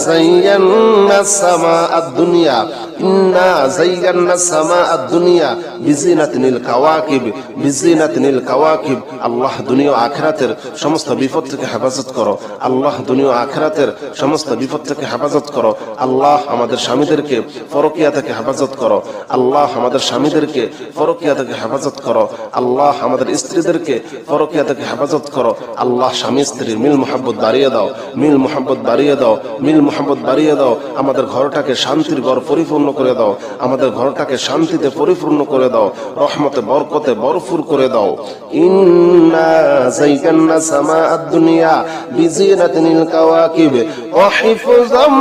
যায়্যানাস সামা আদ-দুনিয়া, ইন্না যায়্যানাস সামা আদ-দুনিয়া বিজিনাতিনিল কাওয়াকিব, বিজিনাতিনিল কাওয়াকিব। আল্লাহ দুনিয়া ও আখিরাতের সমস্ত বিপদ থেকে হেফাজত করো। আল্লাহ দুনিয়া ও আখিরাতের সমস্ত বিপদ থেকে হেফাজত করো। আল্লাহ আমাদের স্বামীদেরকে পরকিয়া থেকে হেফাজত করো। আল্লাহ আমাদের স্বামীদেরকে পরকিয়া থেকে হেফাজত করো। আল্লাহ আমাদের স্ত্রীদেরকে পরকিয়া থেকে হেফাজত করো। আল্লাহ স্বামী স্ত্রীর মিল মুহাব্বত বাড়িয়ে দাও, মিল মুহাব্বত বাড়িয়ে দাও, মিল মুহাব্বত বাড়িয়ে দাও। আমাদের ঘরটাকে শান্তির ঘর পরিপূর্ণ করে দাও, আমাদের ঘরটাকে শান্তিতে পরিপূর্ণ করে দাও, রহমতে বরকতে ভরপুর করে দাও। ইন্না যায়্যানাস সামা আদ-দুনিয়া বিজিনাতিনিল কাওয়াকিব ওয়া হিফযাম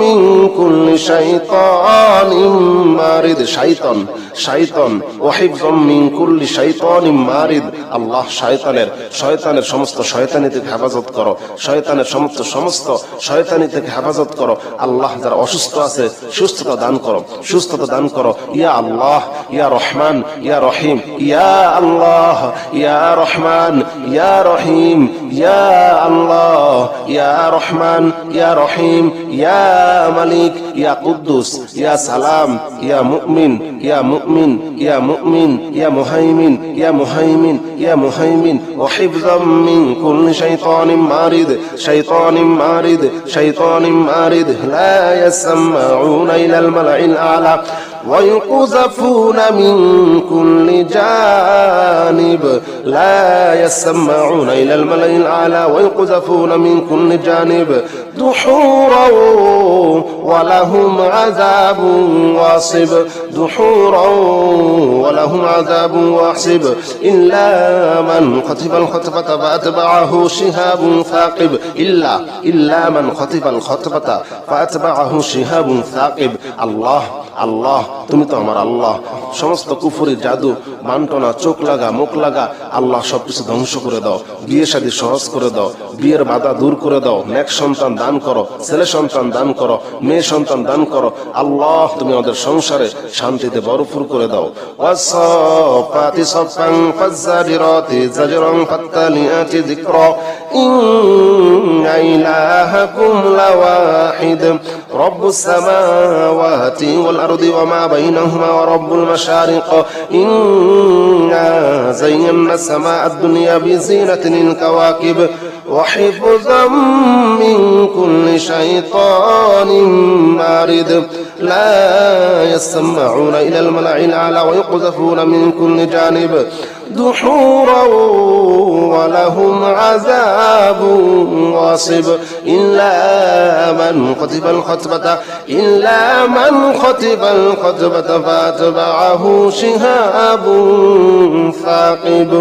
মিন কুল্লি শাইতানিম মারিদ। শাইতান, শাইতান ওয়া হিফযাম মিন কুল্লি শাইতানিম মারিদ। আল্লাহ শয়তানের সমস্ত শয়তানি থেকে হেফাজত করো, শয়তানের সমস্ত শয়তানি থেকে হেফাজত করো। আল্লাহ যারা অসুস্থ আছে সুস্থতা দান করো, সুস্থতা দান করো। ইয়া আল্লাহ, ইয়া রহমান, ইয়া রহিম, ইয়া আল্লাহ, ইয়া রহমান, ইয়া রহিম, ইয়া আল্লাহ, ইয়া রহমান, ইয়া রহিম, ইয়া মালিক, ইয়া কুদ্দুস, ইয়া সালাম, ইয়া মুমিন, ইয়া মুমিন, ইয়া মুমিন, ইয়া মুহাইমিন, ইয়া মুহাইমিন, ইয়া মুহাইমিন। ওয়া হিফযাম মিন কুল্লি শাইতানিম মারিদ, শাইতানিম মারিদ, শাইতানিম মারিদ। লা ইয়াসমাউনা ইলাল মালাইল আলা ويقذفون من كل جانب، لا يسمعون إلى الملأ الأعلى ويقذفون من كل جانب دحورا ولهم عذاب واصب، دحورا ولهم عذاب واصب. إلا من خطف الخطفة فأتبعه شهاب ثاقب، إلا من خطف الخطفة فأتبعه شهاب ثاقب. আল্লাহ, আল্লাহ তুমি তো আমার আল্লাহ। সমস্ত কুফরি জাদু বান্টনা চোখ লাগা মুখ লাগা, আল্লাহ সবকিছু ধ্বংস করে দাও। বিয়ে শাদী সহজ করে দাও, বিয়ের বাধা দূর করে দাও। নেক সন্তান দান করো, ছেলে সন্তান দান করো, মেয়ে সন্তান দান করো। আল্লাহ তুমি আমাদের সংসারে শান্তিতে ভরপুর করে দাও। ওয়াসফাতি সফান ফাজ্জারিরাতি জাজরান ফাত্তালিয়াতি যিকরা ইন্না ইলাহাকুম লাওয়াহিদ রব্বুস সামাওয়াতি ওয়াল আরদি ওয়া মা বাইনাহুমা ওয়া রব্বুল মাশারিক ইন্না যায়্যানা সামাআদ দুনিয়া বিজিনাতিল কাওয়াকিব وحفظا من كل شيطان مارد لا يسمعون إلى الملأ الأعلى ويقذفون من كل جانب دحورا ولهم عذاب واصب إلا من خطب الخطبة فأتبعه شهاب ثاقب